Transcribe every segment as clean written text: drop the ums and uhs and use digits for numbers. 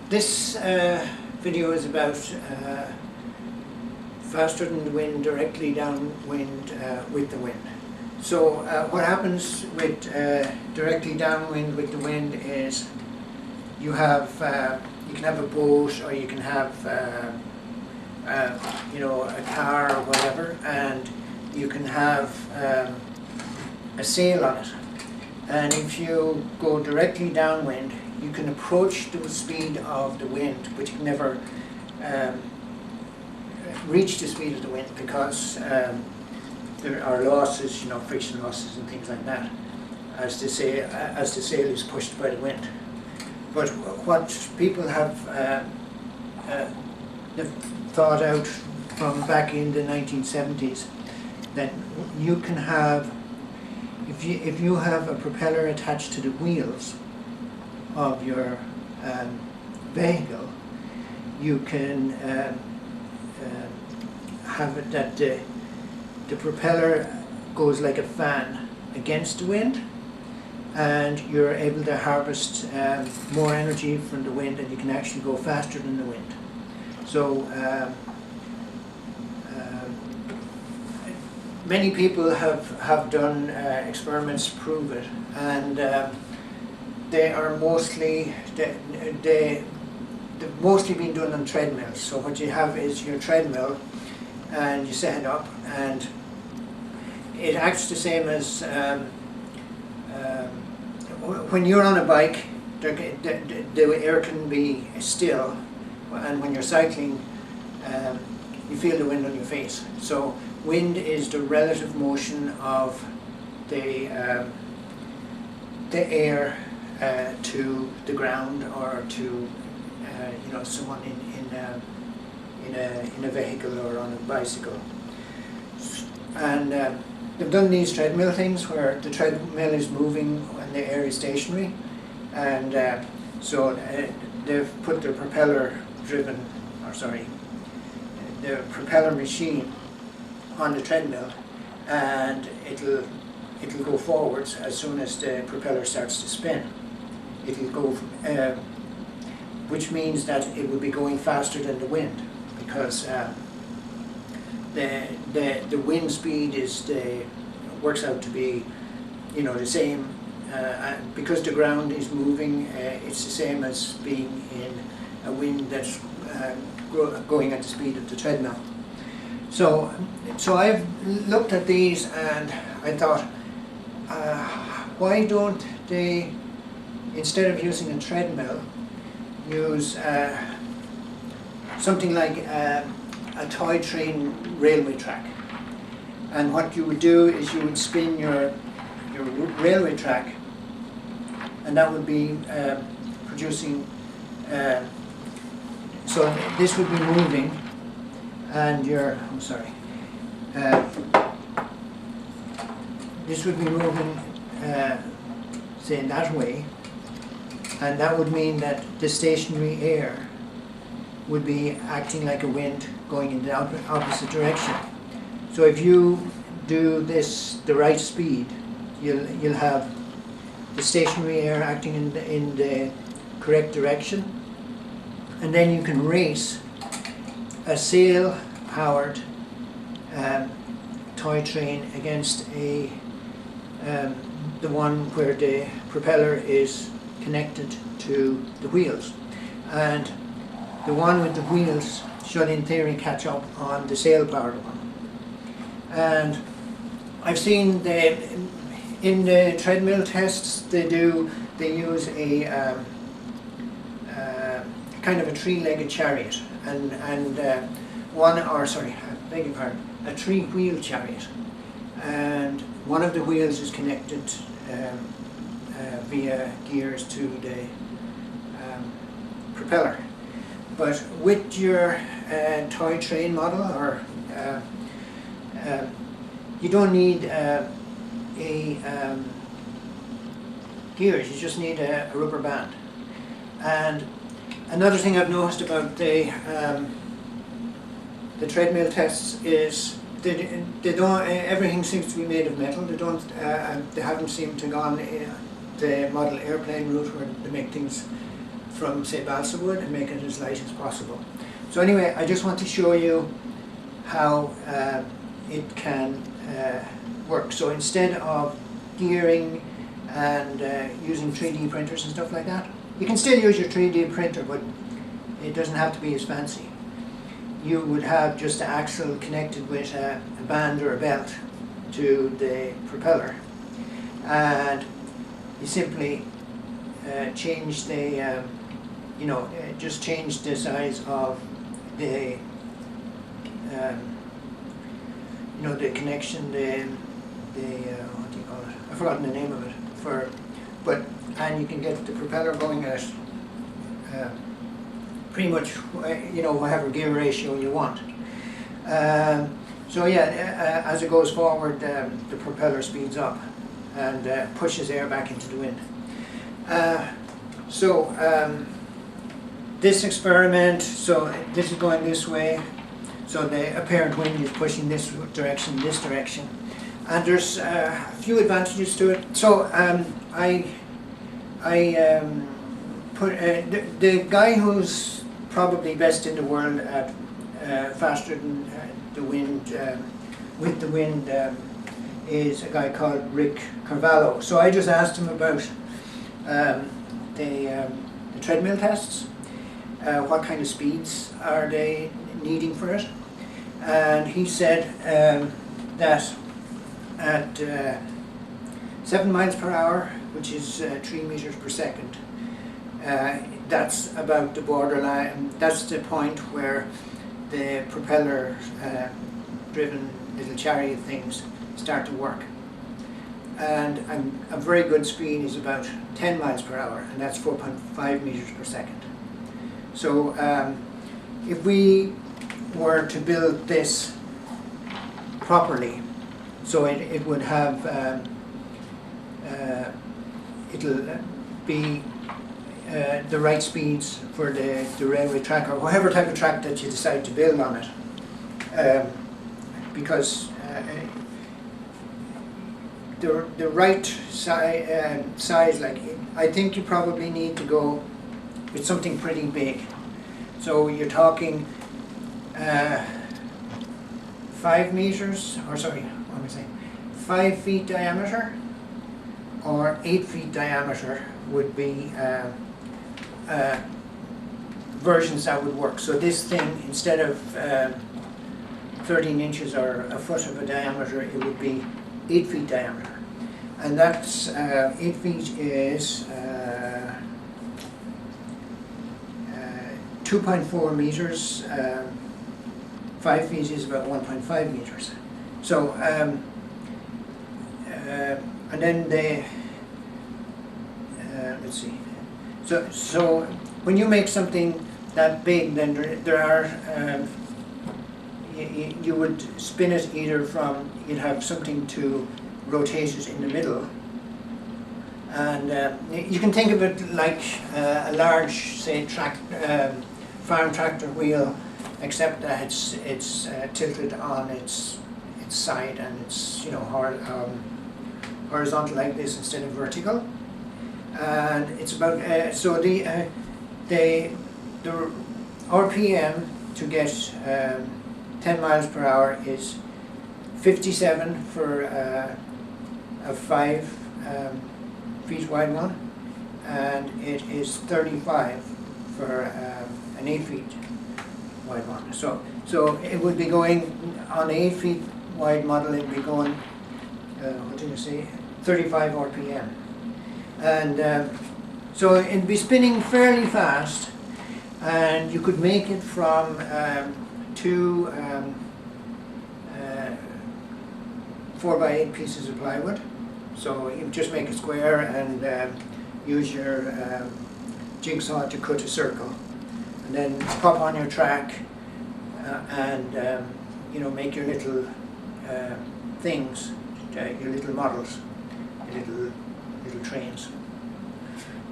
This video is about faster than the wind, directly downwind with the wind. So what happens with directly downwind with the wind is you have you can have a boat, or you can have you know, a car or whatever, and you can have a sail on it. And if you go directly downwind, you can approach the speed of the wind, but you can never reach the speed of the wind, because there are losses, you know, friction losses and things like that, as the sail is pushed by the wind. But what people have thought out from back in the 1970s, that you can have, if you have a propeller attached to the wheels of your vehicle, you can have it that the propeller goes like a fan against the wind, and you're able to harvest more energy from the wind, and you can actually go faster than the wind. So many people have done experiments to prove it, and they are mostly they've mostly been done on treadmills. So what you have is your treadmill, and you set it up, and it acts the same as when you're on a bike. The air can be still, and when you're cycling, you feel the wind on your face. So wind is the relative motion of the air to the ground, or to you know, someone in a vehicle or on a bicycle. And they've done these treadmill things where the treadmill is moving and the air is stationary, and so they've put the propeller machine on the treadmill, and it'll go forwards as soon as the propeller starts to spin. It'll go, which means that it will be going faster than the wind, because the wind speed works out to be, you know, the same, because the ground is moving. It's the same as being in a wind that's going at the speed of the treadmill. So I've looked at these, and I thought, why don't they, instead of using a treadmill, use something like a toy train railway track? And what you would do is you would spin your railway track, and that would be producing, so this would be moving, and this would be moving, say, in that way, and that would mean that the stationary air would be acting like a wind going in the opposite direction. So if you do this the right speed, you'll have the stationary air acting in the correct direction, and then you can race a sail-powered toy train against the one where the propeller is connected to the wheels, and the one with the wheels should in theory catch up on the sail-powered one. And I've seen in the treadmill tests they use a kind of a three-legged chariot, and a three-wheel chariot, and one of the wheels is connected via gears to the propeller. But with your toy train model, or you don't need gears, you just need a rubber band. And another thing I've noticed about the treadmill tests is they don't. Everything seems to be made of metal. They haven't seemed to gone the model airplane route, where they make things from say balsa wood and make it as light as possible. So anyway, I just want to show you how it can work. So instead of gearing and using 3D printers and stuff like that, you can still use your 3D printer, but it doesn't have to be as fancy. You would have just an axle connected with a band or a belt to the propeller, and you simply change the just change the size of the the connection, the what do you call it? I've forgotten the name of it. And you can get the propeller going at pretty much whatever gear ratio you want. So yeah, as it goes forward, the propeller speeds up and pushes air back into the wind. This experiment, so this is going this way, so the apparent wind is pushing this direction, and there's a few advantages to it. So I put the guy who's probably best in the world at faster than the wind with the wind is a guy called Rick Carvalho. So I just asked him about the treadmill tests. What kind of speeds are they needing for it? And he said that at 7 miles per hour, which is 3 meters per second, that's about the borderline. That's the point where the propeller driven little chariot things start to work. And a very good speed is about 10 miles per hour, and that's 4.5 meters per second. So if we were to build this properly, so it would have, it'll be the right speeds for the railway track or whatever type of track that you decide to build on it, because the right size, like I think you probably need to go with something pretty big. So you're talking 5 meters, or sorry, what am I saying? 5 feet diameter or 8 feet diameter would be versions that would work. So this thing, instead of 13 inches or a foot of a diameter, it would be 8 feet diameter. And that's 8 feet is 2.4 meters, 5 feet is about 1.5 meters. So, and then let's see. So when you make something that big, then there are, you would spin it either from, you'd have something to rotate it in the middle. And you can think of it like a large, say, farm tractor wheel, except that it's tilted on its side, and it's horizontal like this instead of vertical. And it's about so the RPM to get 10 miles per hour is 57 for a 5 feet wide one, and it is 35 for an 8 feet wide one. So it would be going on an 8 feet wide model. It'd be going what did you say? 35 RPM, and so it'd be spinning fairly fast, and you could make it from two 4x8 pieces of plywood. So you just make a square and use your jigsaw to cut a circle, and then pop on your track and make your little things, your little models, your little trains.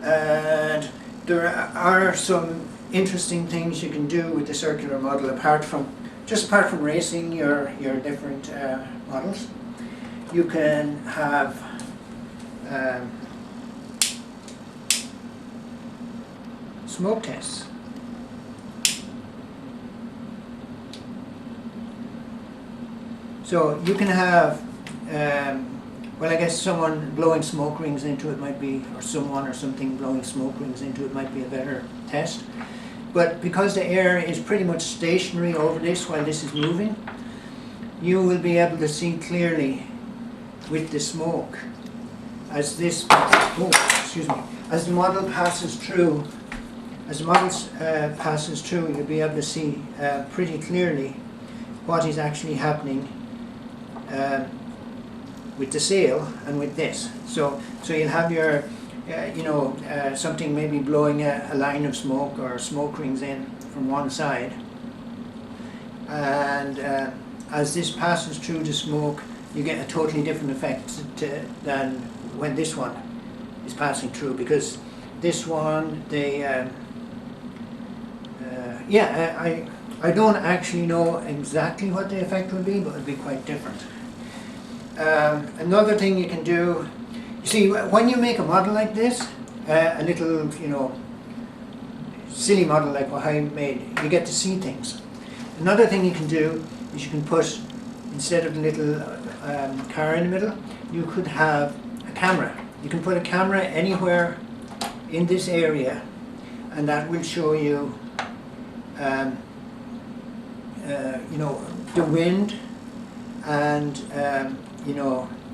And there are some interesting things you can do with the circular model apart from racing your different models. You can have smoke tests. So you can have, well, I guess someone blowing smoke rings into it might be, or someone or something blowing smoke rings into it might be a better test. But because the air is pretty much stationary over this while this is moving, you will be able to see clearly with the smoke as this, as the model passes through. As the model passes through, you'll be able to see pretty clearly what is actually happening with the sail and with this. So you'll have your, something maybe blowing a line of smoke or smoke rings in from one side, and as this passes through the smoke, you get a totally different effect than when this one is passing through, because this one, I don't actually know exactly what the effect will be, but it'll be quite different. Another thing you can do, you see, when you make a model like this, a little, silly model like what I made, you get to see things. Another thing you can do is you can put, instead of the little car in the middle, you could have a camera. You can put a camera anywhere in this area, and that will show you the wind and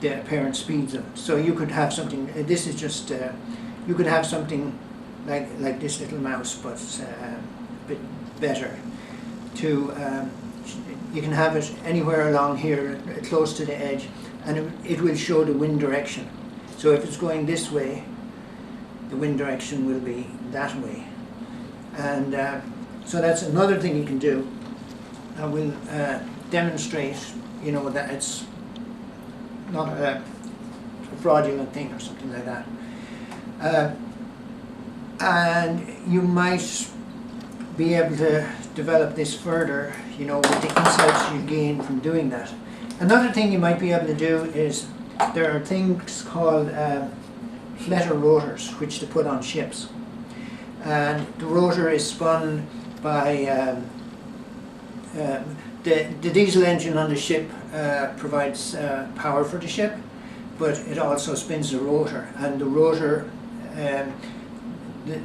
the apparent speeds of it. So you could have something, this is just, you could have something like this little mouse, but a bit better. You can have it anywhere along here, close to the edge, and it will show the wind direction. So if it's going this way, the wind direction will be that way. And so that's another thing you can do. I will demonstrate, that it's not a fraudulent thing or something like that. And you might be able to develop this further, with the insights you gain from doing that. Another thing you might be able to do is, there are things called fletter rotors, which they put on ships. And the rotor is spun by the diesel engine on the ship provides power for the ship, but it also spins the rotor, and the rotor,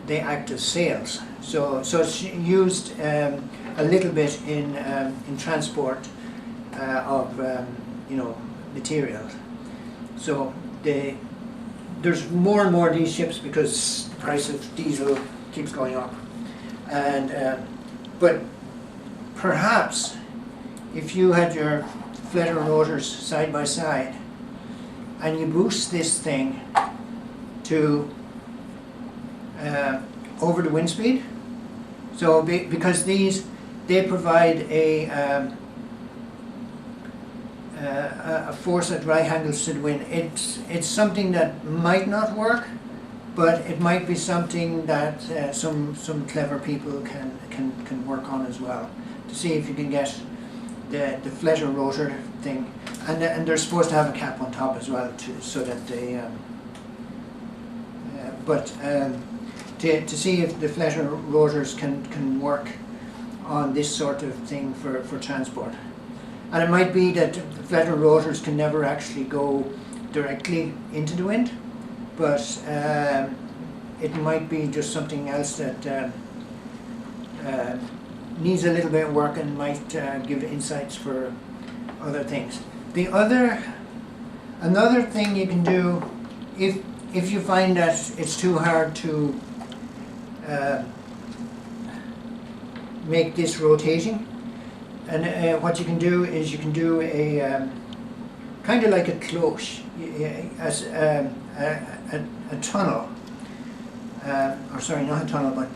they act as sails. So it's used a little bit in transport of materials. So there's more and more of these ships because the price of diesel keeps going up, and but perhaps if you had your fletter rotors side by side and you boost this thing to over the wind speed, so because they provide a force at right angles to the wind. It's something that might not work, but it might be something that some clever people can work on as well, to see if you can get the fletter rotor thing, and they're supposed to have a cap on top as well, so that they to see if the fletter rotors can work on this sort of thing for transport. And it might be that the fletter rotors can never actually go directly into the wind, but it might be just something else that needs a little bit of work and might give insights for other things. Another thing you can do, if you find that it's too hard to make this rotating, and what you can do is you can do a kind of like a cloche, as a tunnel, or sorry, not a tunnel, but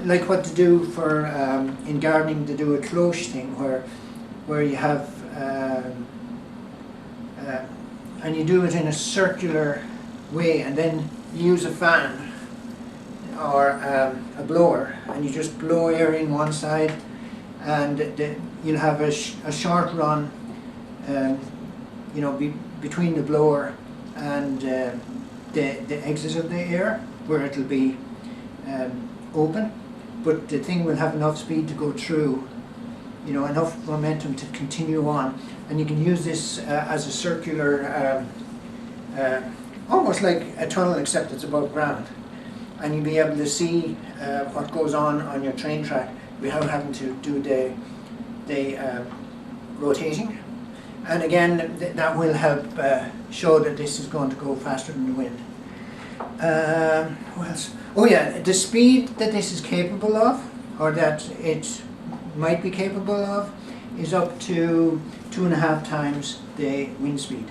like what to do for in gardening, to do a cloche thing where you have and you do it in a circular way, and then you use a fan or a blower, and you just blow air in one side, and you'll have a short run between the blower and the exit of the air, where it'll be open, but the thing will have enough speed to go through, you know, enough momentum to continue on. And you can use this as a circular, almost like a tunnel except it's above ground. And you'll be able to see what goes on your train track without having to do the rotating. And again, that will help show that this is going to go faster than the wind. What else? Oh yeah, the speed that this is capable of, or that it might be capable of, is up to 2.5 times the wind speed.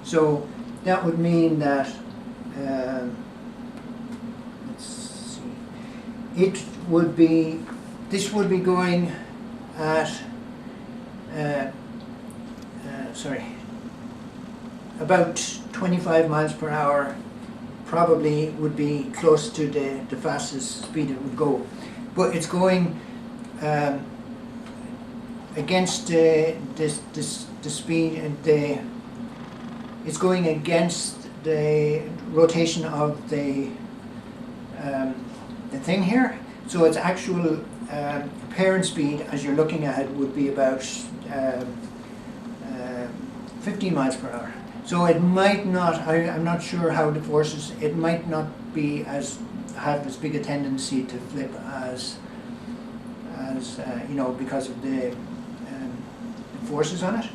So that would mean that, let's see, this would be going at, about 25 miles per hour, probably would be close to the fastest speed it would go. But it's going against the speed, and it's going against the rotation of the thing here. So its actual apparent speed, as you're looking at it, would be about 15 miles per hour. So it might not, I'm not sure how the forces, it might not be have as big a tendency to flip as you know, because of the forces on it,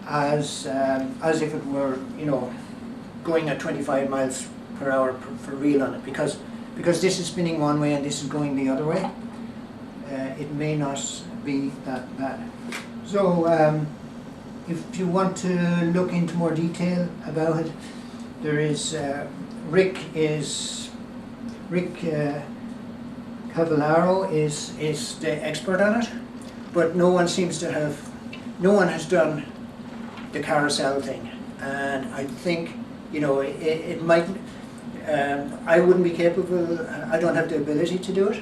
as if it were, you know, going at 25 miles per hour for real on it, because this is spinning one way and this is going the other way. It may not be that bad. So if you want to look into more detail about it, there is Rick Cavallaro is the expert on it, but no one has done the carousel thing, and I think, you know, it might, I wouldn't be capable, I don't have the ability to do it,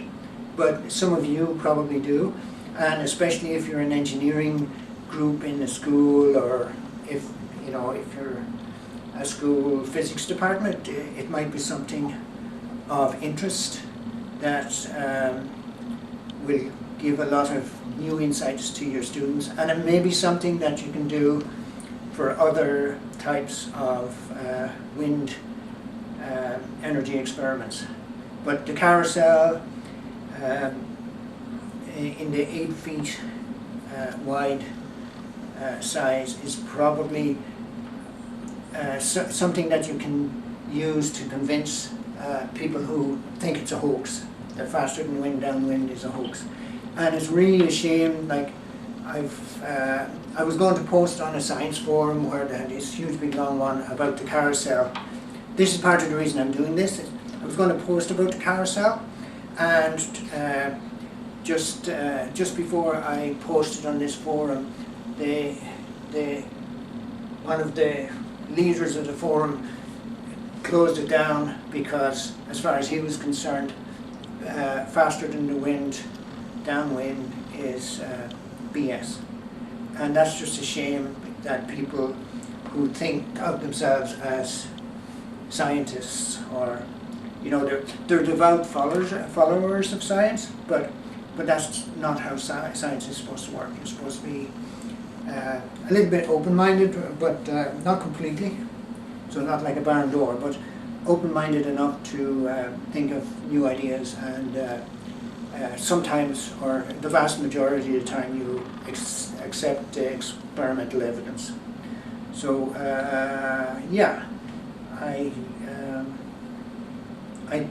but some of you probably do, and especially if you're an engineering group in a school, or if, you know, if you're a school physics department, it might be something of interest that will give a lot of new insights to your students, and it may be something that you can do for other types of wind energy experiments. But the carousel in the 8 feet wide size is probably something that you can use to convince people who think it's a hoax, that faster than wind downwind is a hoax. And it's really a shame, like I was going to post on a science forum where they had this huge big long one about the carousel. This is part of the reason I'm doing this. I was going to post about the carousel, and just before I posted on this forum, one of the leaders of the forum closed it down because, as far as he was concerned, faster than the wind downwind is BS. And that's just a shame that people who think of themselves as scientists, or, you know, they're devout followers of science, but that's not how science is supposed to work. You're supposed to be a little bit open-minded, but not completely. So not like a barn door, but open-minded enough to think of new ideas, and sometimes, or the vast majority of the time, you accept experimental evidence. So yeah, I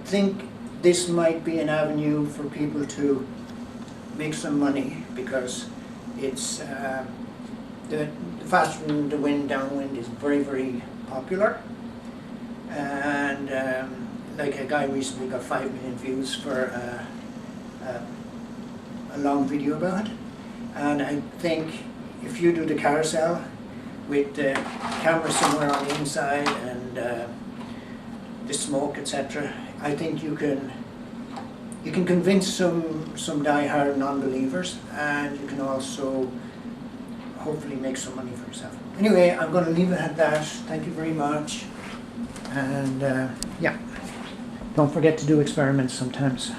think this might be an avenue for people to make some money, because it's the faster than the wind downwind is very, very popular, and like a guy recently got 5 million views for a long video about it. And I think if you do the carousel with the camera somewhere on the inside and the smoke, etc., I think you can convince some die-hard non-believers, and you can also hopefully make some money for yourself. Anyway, I'm going to leave it at that. Thank you very much, and yeah, don't forget to do experiments sometimes.